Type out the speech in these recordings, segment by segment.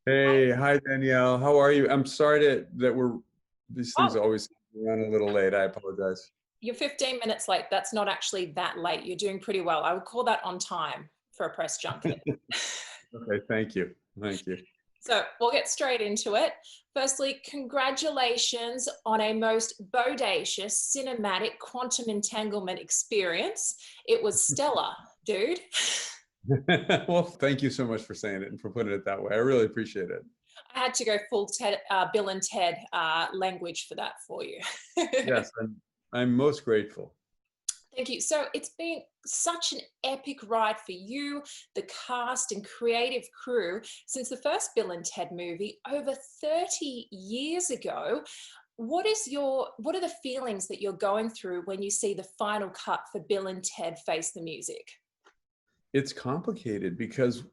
Hey, hi Danielle. How are you? I'm sorry that these things Oh, always run a little late. I apologize. you're 15 minutes late. That's not actually that late. You're doing pretty well. I would call that on time for a press junket. Okay, thank you. Thank you. So we'll get straight into it. Firstly, congratulations on a most bodacious cinematic quantum entanglement experience. It was stellar, dude. Well, thank you so much for saying it and for putting it that way. I really appreciate it. I had to go full Bill and Ted language for that for you. Yes, I'm most grateful. Thank you. So it's been such an epic ride for you, the cast and creative crew since the first Bill and Ted movie over 30 years ago. What are the feelings that you're going through when you see the final cut for Bill and Ted Face the Music? It's complicated because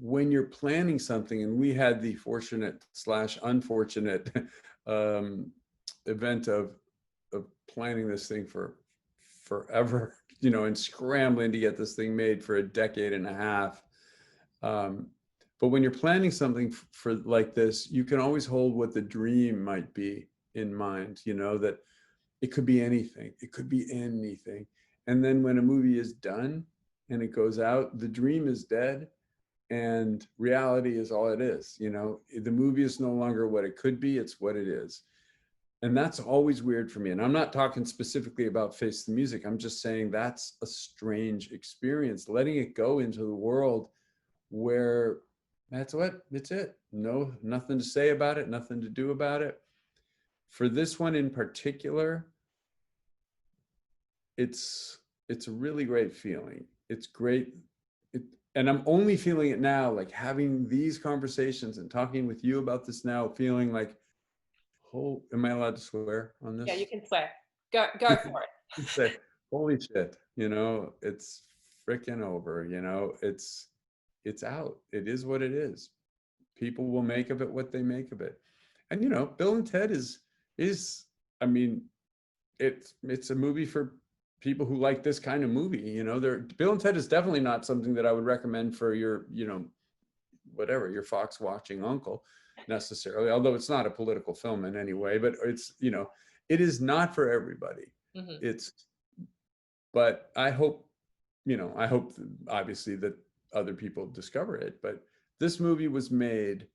when you're planning something, and we had the fortunate slash unfortunate um, event of planning this thing for forever, and scrambling to get this thing made for a decade and a half. Um, but when you're planning something for like this, you can always hold what the dream might be in mind, that it could be anything. It could be anything. And then when a movie is done and it goes out, the dream is dead and reality is all it is. The movie is no longer what it could be, it's what it is. And that's always weird for me. And I'm not talking specifically about Face the Music. I'm just saying that's a strange experience, letting it go into the world where it's it. No, nothing to say about it, nothing to do about it. For this one in particular, it's a really great feeling. It's great. It, and I'm only feeling it now, like having these conversations and talking with you about this now, feeling like, oh, am I allowed to swear on Yeah, you this? can swear. Go for it. Say, holy shit, it's freaking over, it's out. It is what it is. People will make of it what they make of it. And Bill and Ted is I mean, it's a movie for people who like this kind of movie. Bill and Ted is definitely not something that I would recommend for your, whatever, your Fox watching uncle necessarily, although it's not a political film in any way, but it is not for everybody. Mhm. It's But I hope obviously that other people discover it, but this movie was made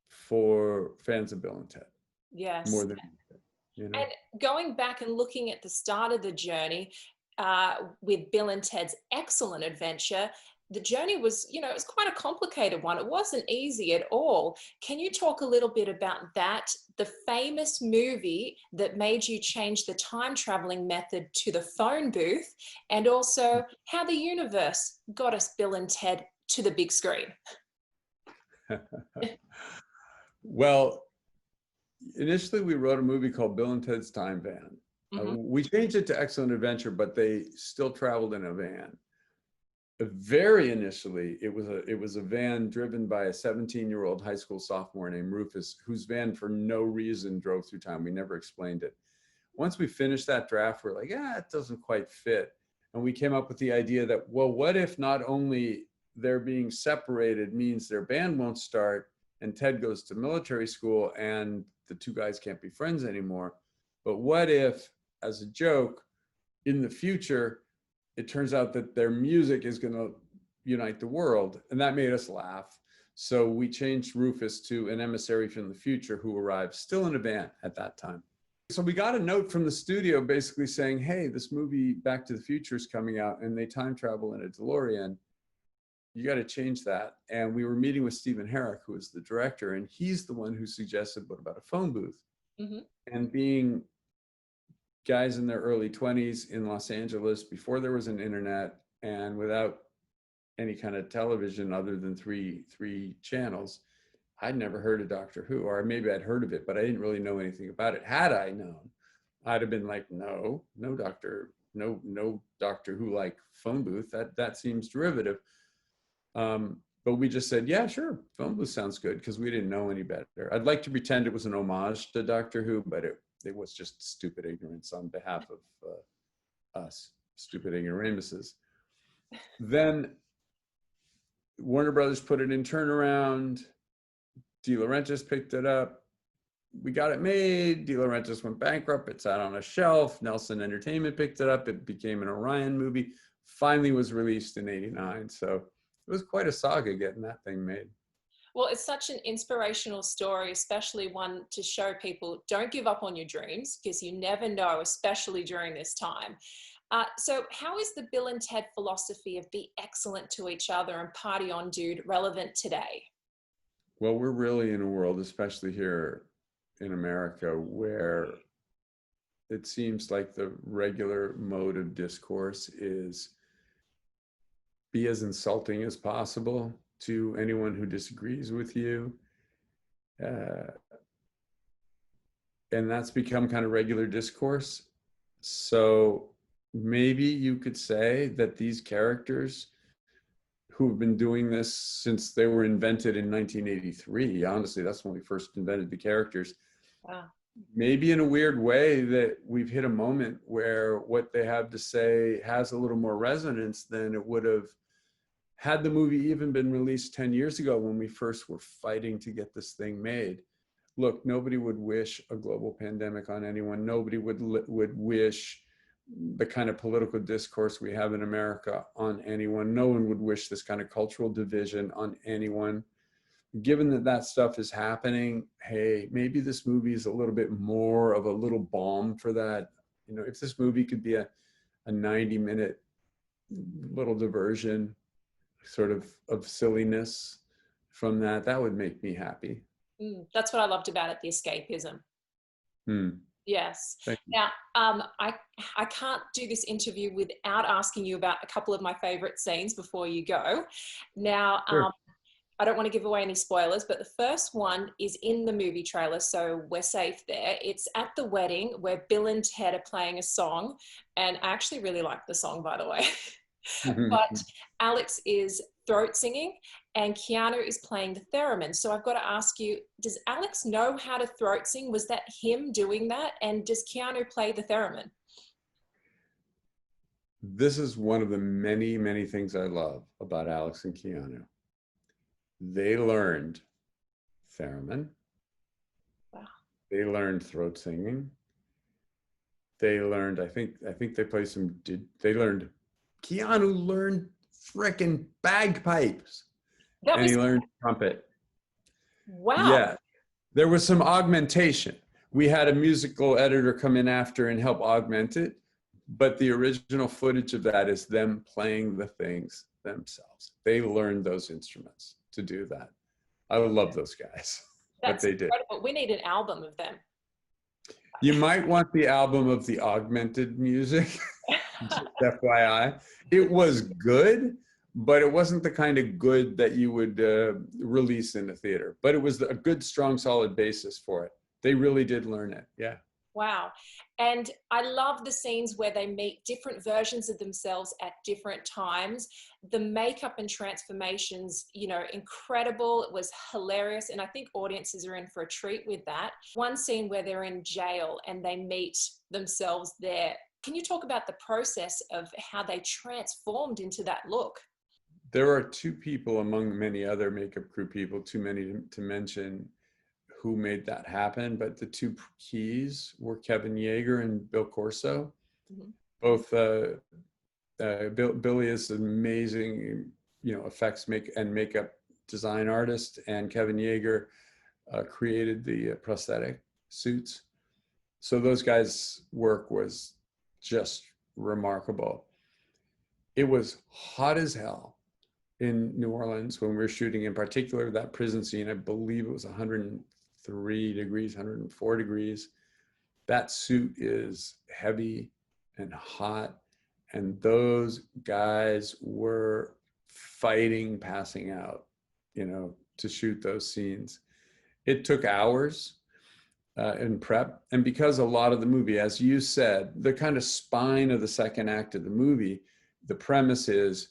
for fans of Bill and Ted more Yes. than anything, you know. And going back and looking at the start of the journey with Bill and Ted's excellent adventure, the journey was, it was quite a complicated one. It wasn't easy at all. Can you talk a little bit about that, the famous movie that made you change the time traveling method to the phone booth, and also how the universe got us Bill and Ted to the big screen? Well, initially we wrote a movie called Bill and Ted's Time Van. Hmm. We changed it to Excellent Adventure, but they still traveled in a van. Very initially, it was a van driven by a 17-year-old high school sophomore named Rufus, whose van for no reason drove through time. We never explained it. Once we finished that draft, we're like, it doesn't quite fit. And we came up with the idea that, well, what if not only they're being separated means their band won't start and Ted goes to military school and the two guys can't be friends anymore. But what if, as a joke, in the future, it turns out that their music is going to unite the world? And that made us laugh. So we changed Rufus to an emissary from the future who arrived still in a van at that time. So we got a note from the studio basically saying, hey, this movie Back to the Future is coming out and they time travel in a DeLorean. You got to change that. And we were meeting with Stephen Herrick, who is the director, and he's the one who suggested, what about a phone booth? Hmm. And being guys in their early 20s in Los Angeles before there was an internet and without any kind of television other than three channels, I'd never heard of Doctor Who, or maybe I'd heard of it, but I didn't really know anything about it. Had I known, I'd have been like, no Doctor Who like phone booth. That seems derivative. But we just said, yeah, sure, phone booth sounds good, because we didn't know any better. I'd like to pretend it was an homage to Doctor Who, but it was just stupid ignorance on behalf of us, stupid ignoramuses. Then Warner Brothers put it in turnaround. De Laurentiis picked it up. We got it made. De Laurentiis went bankrupt. It sat on a shelf. Nelson Entertainment picked it up. It became an Orion movie. Finally was released in '89. So it was quite a saga getting that thing made. Well, it's such an inspirational story, especially one to show people don't give up on your dreams, because you never know, especially during this time. So how is the Bill and Ted philosophy of be excellent to each other and party on, dude, relevant today? Well, we're really in a world, especially here in America, where it seems like the regular mode of discourse is be as insulting as possible to anyone who disagrees with you. And that's become kind of regular discourse. So maybe you could say that these characters who have been doing this since they were invented in 1983, honestly, that's when we first invented the characters. Wow. Maybe in a weird way that we've hit a moment where what they have to say has a little more resonance than it would have had the movie even been released 10 years ago when we first were fighting to get this thing made. Look, nobody would wish a global pandemic on anyone. Nobody would wish the kind of political discourse we have in America on anyone. No one would wish this kind of cultural division on anyone. Given that that stuff is happening, hey, maybe this movie is a little bit more of a little balm for that. You know, if this movie could be a 90-minute little diversion, sort of silliness from that, that would make me happy. That's what I loved about it, the escapism. Yes. Now, I can't do this interview without asking you about a couple of my favorite scenes before you go. Now, Sure. I don't want to give away any spoilers, but the first one is in the movie trailer, so we're safe there. It's at the wedding where Bill and Ted are playing a song, and I actually really like the song, by the way. But Alex is throat singing and Keanu is playing the theremin. So I've got to ask you, does Alex know how to throat sing? Was that him doing that? And does Keanu play the theremin? This is one of the many, many things I love about Alex and Keanu. They learned theremin. Wow. They learned throat singing. They learned, I think they played Keanu learned frickin' bagpipes. And he learned trumpet. Wow. Yeah. There was some augmentation. We had a musical editor come in after and help augment it. But the original footage of that is them playing the things themselves. They learned those instruments to do that. I love those guys. That's what they did. Incredible. We need an album of them. You might want the album of the augmented music. Just FYI. It was good, but it wasn't the kind of good that you would release in a theater. But it was a good, strong, solid basis for it. They really did learn it. Yeah. Wow. And I love the scenes where they meet different versions of themselves at different times. The makeup and transformations, incredible. It was hilarious. And I think audiences are in for a treat with that. One scene where they're in jail and they meet themselves there. Can you talk about the process of how they transformed into that look? There are two people among many other makeup crew people, too many to mention, who made that happen. But the two keys were Kevin Yeager and Bill Corso. Mm-hmm. Both Billy is an amazing, effects and makeup design artist, and Kevin Yeager created the prosthetic suits. So those guys' work was just remarkable. It was hot as hell in New Orleans when we were shooting, in particular that prison scene. I believe it was 103 degrees, 104 degrees. That suit is heavy and hot, and those guys were fighting, passing out, to shoot those scenes. It took hours in prep, and because a lot of the movie, as you said, the kind of spine of the second act of the movie, the premise is,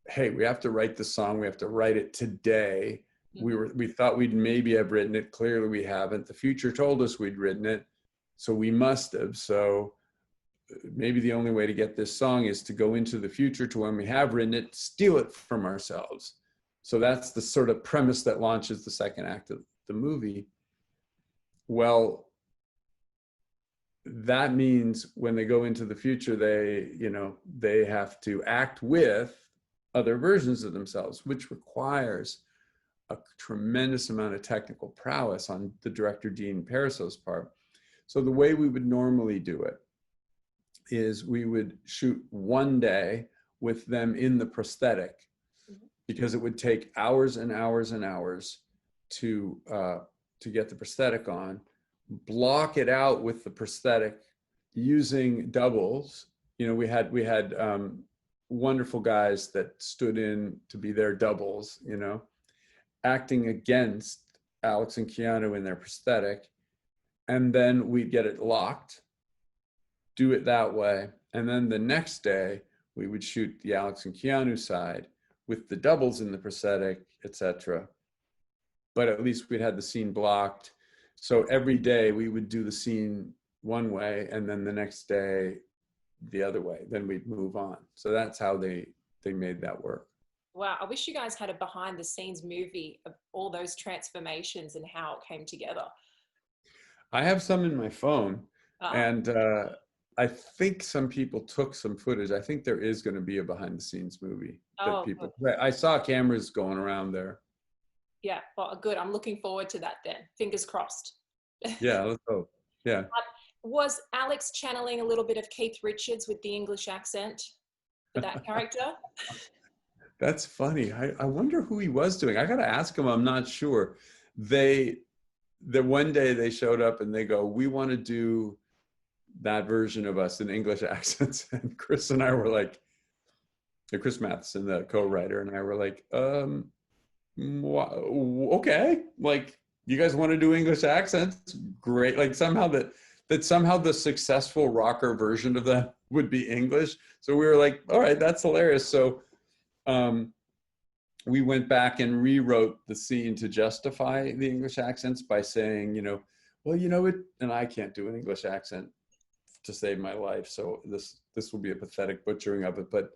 hey, we have to write the song, we have to write it today. We thought we'd maybe have written it. Clearly we haven't. The future told us we'd written it, so we must have. So maybe the only way to get this song is to go into the future to when we have written it, steal it from ourselves. So that's the sort of premise that launches the second act of the movie. Well, that means when they go into the future, they have to act with other versions of themselves, which requires a tremendous amount of technical prowess on the director Dean Paraso's part. So the way we would normally do it is we would shoot one day with them in the prosthetic, because it would take hours and hours and hours to get the prosthetic on, block it out with the prosthetic using doubles. We had wonderful guys that stood in to be their doubles, acting against Alex and Keanu in their prosthetic. And then we'd get it locked, do it that way. And then the next day we would shoot the Alex and Keanu side with the doubles in the prosthetic, etc. But at least we'd had the scene blocked. So every day we would do the scene one way, and then the next day the other way. Then we'd move on. So that's how they made that work. Wow, I wish you guys had a behind the scenes movie of all those transformations and how it came together. I have some in my phone, and I think some people took some footage. I think there is going to be a behind the scenes movie that people. Good. I saw cameras going around there. Yeah, well, good. I'm looking forward to that then. Fingers crossed. Yeah, let's hope. Yeah. Was Alex channeling a little bit of Keith Richards with the English accent for that character? That's funny. I wonder who he was doing. I got to ask him. I'm not sure. The one day they showed up and they go, "We want to do that version of us in English accents." And Chris and I were like, Chris Matheson, the co-writer, and I were like, okay, like, you guys want to do English accents? Great. Like somehow that somehow the successful rocker version of that would be English. So we were like, all right, that's hilarious. So we went back and rewrote the scene to justify the English accents by saying, and I can't do an English accent to save my life, so this will be a pathetic butchering of it, but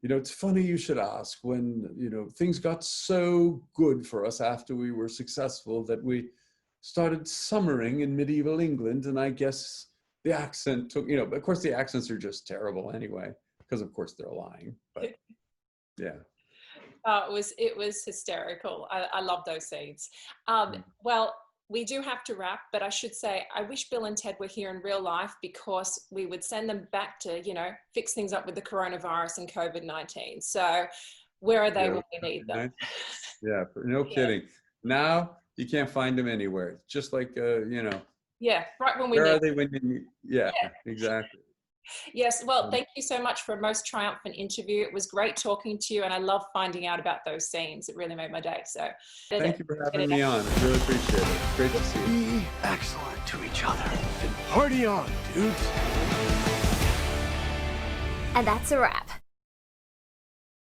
it's funny you should ask. When things got so good for us after we were successful that we started summering in medieval England, and I guess the accent took, but of course the accents are just terrible anyway, because of course they're lying. But yeah. It was hysterical. I love those scenes. Well, we do have to wrap, but I should say, I wish Bill and Ted were here in real life, because we would send them back to, fix things up with the coronavirus and COVID-19. So where are they when we need them? Yeah, no kidding. Now you can't find them anywhere. Just like, Yeah, right when we need them. Where are they when you need? Yeah, exactly. Yes, well, thank you so much for a most triumphant interview. It was great talking to you, and I love finding out about those scenes. It really made my day. So thank you for having me on. I really appreciate it. Great to see you. Be excellent to each other and party on, dudes. And that's a wrap.